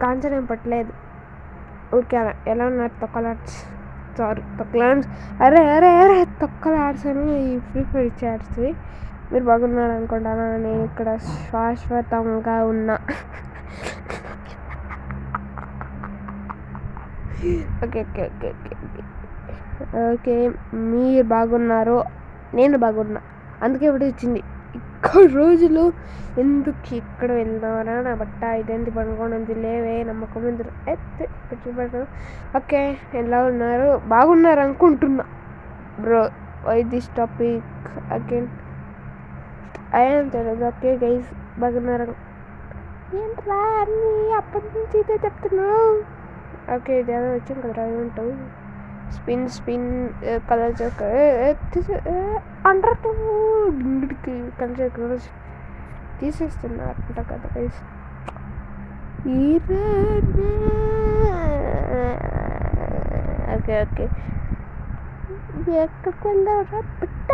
కాంచన ఏం పట్టలేదు. ఓకే ఎలా ఉన్నారు తొక్కలాడ్స్? సారీ తొక్కలాడ్స్. అరే అరే అరే తొక్కలాడ్స్ అని ఫ్రీ ఫైర్ ఇచ్చేస్తుంది. మీరు బాగున్నారు అనుకుంటారా? నేను ఇక్కడ శాశ్వతంగా ఉన్నా. Okay okay okay okay okay okay మీరు బాగున్నారు, నేను బాగున్నా, అందుకే ఇప్పుడు ఇచ్చింది. ఇక్కడ రోజులు ఎందుకు ఇక్కడ వెళ్దామరా నా బట్ట ఇదేంటి పనుకోవడానికి లేవే నమ్మకం ఎందుకు పెట్టి. ఓకే ఎలా ఉన్నారు? బాగున్నారు అనుకుంటున్నా bro. Why this topic again? I am Telugu. Okay guys బాగున్నారు ఏంట్రా అన్నీ అప్పటి నుంచి ఇదే చెప్తున్నావు. ఓకే ఇది ఏదో వచ్చింది కదరా ఏమంటావు? స్పిన్ కలర్ అంటారు కలర్ తీసేస్తున్నారంట కదా గైస్. ఓకే ఓకే ఎక్కడికి వెళ్ళావురా బిడ్డ?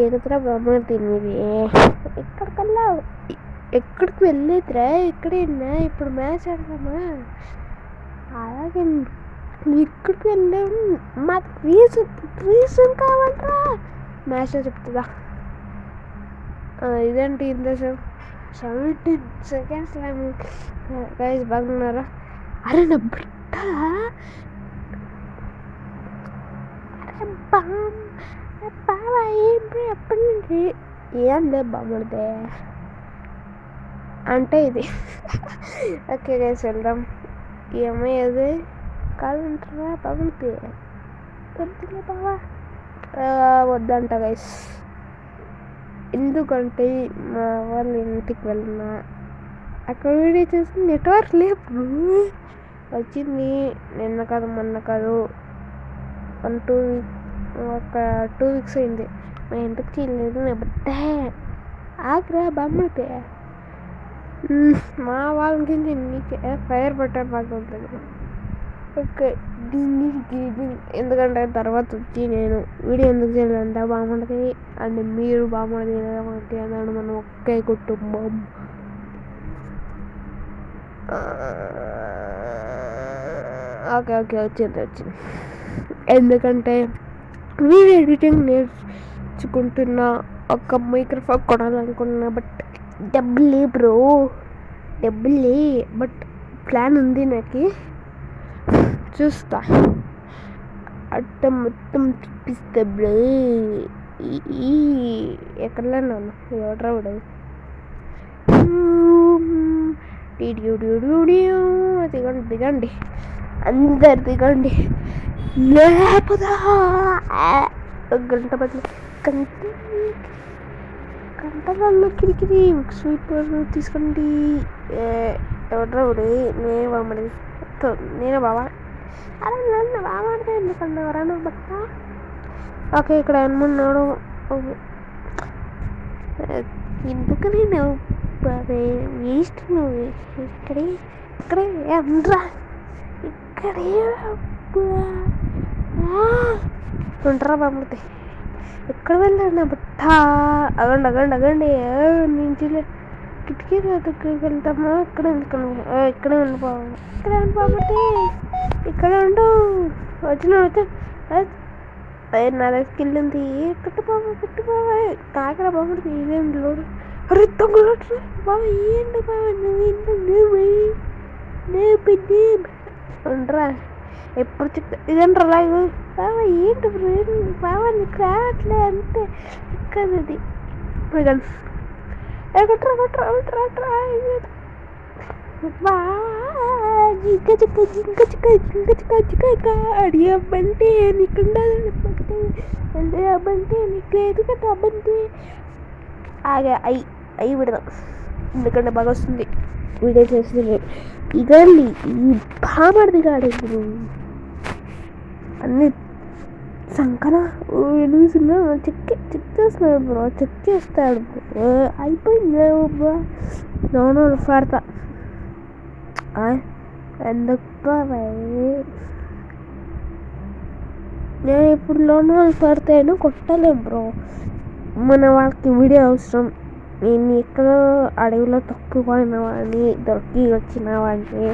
ఏదైనా బొమ్మలు తినేది ఎక్కడికి వెళ్ళావు? ఎక్కడికి వెళ్ళేదిరా? ఎక్కడైనా ఇప్పుడు మ్యాచ్ ఆడదామా? అలాగే నువ్వు ఇక్కడికి వెళ్ళావు. మాకు రీజన్ కావాలరా. మ్యాచ్లో చెప్తుందా? ఇదేంటి ఇంత 17 seconds గైస్ బాగున్నారా? అరే నా బిడ్డ, అరే బాబా ఏంటి ఎప్పటి నుంచి ఏం లేదు బాగుంటే అంటే ఇది. ఓకే గైస్ వెళ్దాం. ఏమో అది కాదంటారా బాగుంటే వద్దులే బావా. వద్దంట గైస్. ఎందుకంటే మా వాళ్ళ ఇంటికి వెళ్ళినా అక్కడ వీడియో చేసి నెట్వర్క్ లేదు. వచ్చింది నిన్న కాదు మొన్న కాదు, 2 weeks అయింది. మా ఇంటికి చేయలేదు నా బిడ్డ. ఆగ్రా బొమ్మతే మా వాళ్ళ గురించి నీకే ఫైర్ బట్టర్ బాగా ఉంటుంది. ఓకే ఎందుకంటే తర్వాత వచ్చి నేను వీడియో ఎందుకు చేయాలంటే బాగుంటుంది అండ్ మీరు బాగుంటుంది అన్నాడు. మనం ఒకే కుటుంబం. ఓకే ఓకే వచ్చింది. ఎందుకంటే వీడియో ఎడిటింగ్ నేర్చుకుంటున్నా, ఒక మైక్రోఫోన్ కొనాలనుకున్నా. బట్ డబ్బులే బ్రో, డబ్బులే. బట్ ప్లాన్ ఉంది నాకు, చూస్తా. అట్ట మొత్తం తిప్పిస్తా బ్రో. ఎక్కడలే నాన్న ఎవడరా ఉండదు. దిగండి అందరు దిగండి. లేపదా గంట బదులు గంటలలో కిరికిరి స్వీపర్ తీసుకోండి. ఎవడరా ఉడే నేనే బామ్మడి, నేనే బావా. అరే నన్ను బాగుంటే ఎందుకన్నారా నువ్వు బట్ట? ఓకే ఇక్కడ ఏమన్నాడు ఎందుకని నువ్వు వేస్ట్. నువ్వు ఇక్కడే అందరా ఇక్కడే ఉంటారా బామ్మడితే. ఎక్కడ వెళ్ళాడు నా బట్ట? అగండి నుంచి కిటికీ దగ్గరికి వెళ్తామా? ఇక్కడే ఉండిపోవాలి. ఇక్కడే ఉండు. వచ్చిన నా దగ్గర స్కిల్ ఉంది. పెట్టుకోవా కాకరా బాగుంటుంది. ఇదేం లోడు. అరే తొంగలట్రా బాబా. ఏంటి బాబా నువ్వు ఉండరా ఎప్పుడు చెప్తా ఇదేంట్రా లాగు బాబా. ఏంటి బాబా నీకు రావట్లే అంతే ఎక్కడది కొట్రా జింక అడియబంటే నీకుండదంటే నీకు లేదు కదా బంటే. ఆగా అయి పెడదాం ఎందుకంటే బాగా వస్తుంది వీడియో చేస్తుంది. ఇదండి ఈ బామర్ది కాడు ఇప్పుడు అన్ని సంకన ఎనిమిదిన్నా చెక్ చేస్తున్నాడు బ్రో. చెక్ చేస్తాడు అయిపోయింది నోనో పడతా ఎందుకు. నేను ఇప్పుడు లోన్ పడితేను కొట్టలేం బ్రో. మన వాళ్ళకి వీడియో అవసరం. నేను ఎక్కడో అడవిలో తప్పిపోయిన వాడిని, దొరికి వచ్చిన వాడిని,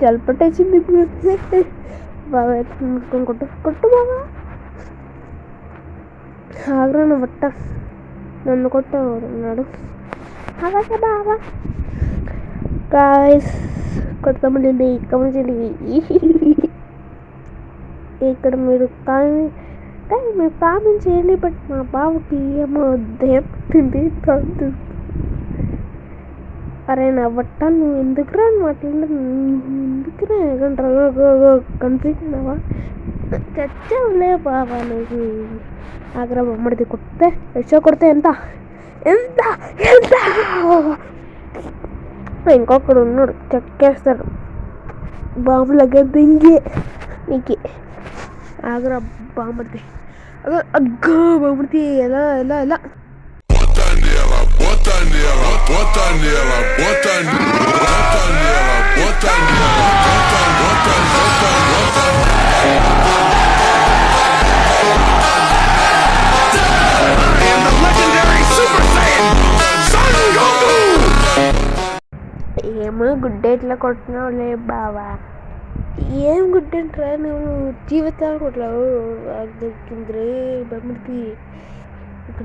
జలపట్టేసింది బాబా. కొట్టు కొట్టు బాబా, ఆగ్రహణ బట్ట నన్ను కొట్టేవాడు అలాగే బాబా. గాయస్ కొత్తమంది కమిటీ ఇక్కడ మీరు కానీ మీరు కామెంట్ చేయండి. బట్ మా బాబుకి ఏమో దెబ్బతింది తండ్రి. అరే నా బట్ట నువ్వు ఎందుకురా ఎందుకురా కన్ఫ్యూజన్ అవ్వా చచ్చావులే బాబా నువ్వు. ఆగ్రా బొమ్మడిది కొడితే ఎచ్చో కొడితే ఎంత ఎంత ఎంత ఇంకొకడు ఉన్నాడు చెక్కేస్తాడు బాబులాగా దింగి నీకే. ఆగ్రా బామ్మడిది అగ్గో బామ్మడిది ఎలా ఎలా ఎలా ఏమో గుడ్డ ఎట్లా కొట్టినావులే బావా. ఏం గుడ్డంట్రా నువ్వు జీవితాలు కొట్లావు దొరికిందిరే బొమ్మడిది.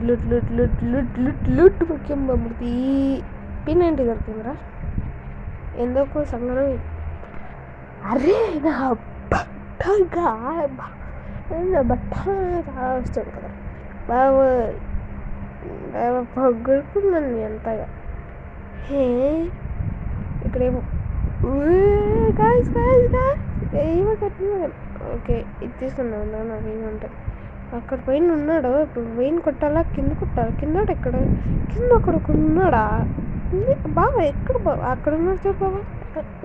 లుట్ లుట్ లుట్ లుట్ లుట్ లుట్ ముఖ్యం బొమ్మడిది. పిన్ ఏంటి దొరికిందిరా ఎందుకు సంగడం. అరే నా బట్టగా నా బట్ట వస్తుంది కదా బాబా బాబా పగ్గుడుకున్నాను ఎంతగా. ఇక్కడేమో ఏమో కట్టిన. ఓకే ఇది తీసుకున్నాను నాకు ఏమంటారు. అక్కడ పైన ఉన్నాడు. ఇప్పుడు పైన కొట్టాలా కింద కొట్టాలి. కిందడు ఎక్కడ కింద అక్కడ ఉన్నాడా బాబా. ఎక్కడ బాబా అక్కడ ఉన్నాడు చూడు బాబా.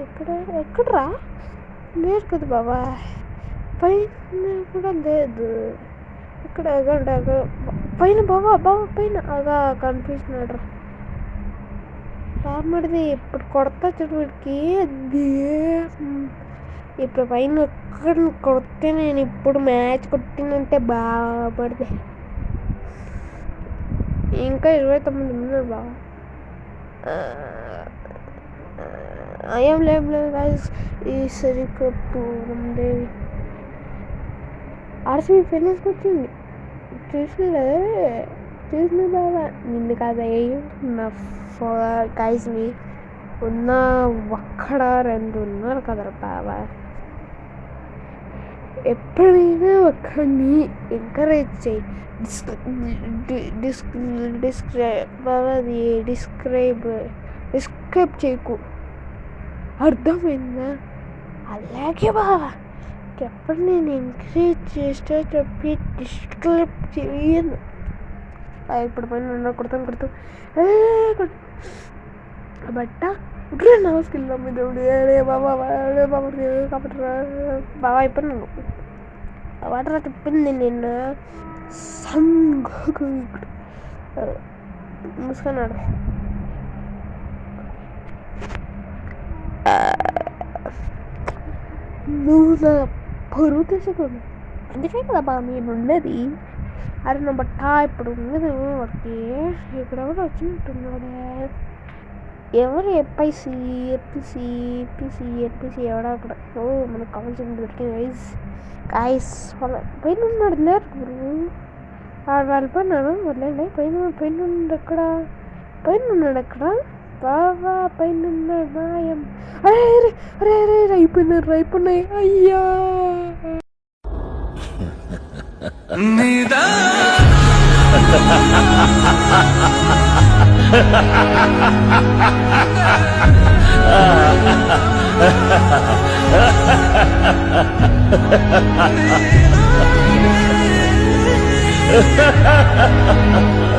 ఎక్కడ ఎక్కడరా లేదు కదా బాబా. పైన కూడా లేదు. ఇక్కడ పైన బాబా బాబా పైన అగా కనిపిస్తున్నాడు. బామ్మడిది ఇప్పుడు కొడతా చూడు వీడికి. ఇప్పుడు పైన ఎక్కడ కొడితే నేను ఇప్పుడు మ్యాచ్ కొట్టినంటే బాబడిది. ఇంకా 29 ఉన్నారు బాబా. ఏం లేదు గాయస్. ఈ సరికప్పు ఉంది ఆర్సీబీ ఫైనల్స్కి వచ్చింది. చూసిన బాబా నిన్ను కాదా నా గాయస్వి ఉన్న ఒక్కడ 2 ఉన్నారు కదరా బాబా. ఎప్పుడైనా ఒక్కడిని ఎంకరేజ్ చేయి. డిస్క్రైబ్ చేయకు అర్థమైందా. అలాగే బాబా ఎప్పుడు నేను ఎంకరేజ్ చేస్తా చెప్పి డిస్క్రైబ్ చేయను. ఇప్పుడు పైన కొడతాను బట్ట ఇక్కడ నమస్కెళ్ళాం మీద బాబా కాబట్టి బాబా ఇప్పుడు నువ్వు వాటర్ చెప్పింది నిన్న మూసుకున్నాడు. నువ్వు నా పరువు తీసుకుని అందుకే కదా బాబా నేను ఉన్నది. అరే నా బట్ట ఇప్పుడు ఉన్నది వాడికి. ఇక్కడ కూడా వచ్చినట్టున్నాడే ఎవరు ఎఫ్ఐసి ఎవడ అక్కడ. ఓ మనకు కావాల్సింది దొరికింది గాయస్. పైన ఉన్నాడు నేర్చుకురు వాళ్ళు పడినాడు వదిలేండి. పైన ఎక్కడ పైన ఉన్నాడు ఎక్కడ బాబా పైన ఉన్నాడు మాయం. అరే అరే అరే అయిపోయినాయి అయ్యా. Ha ha ha ha!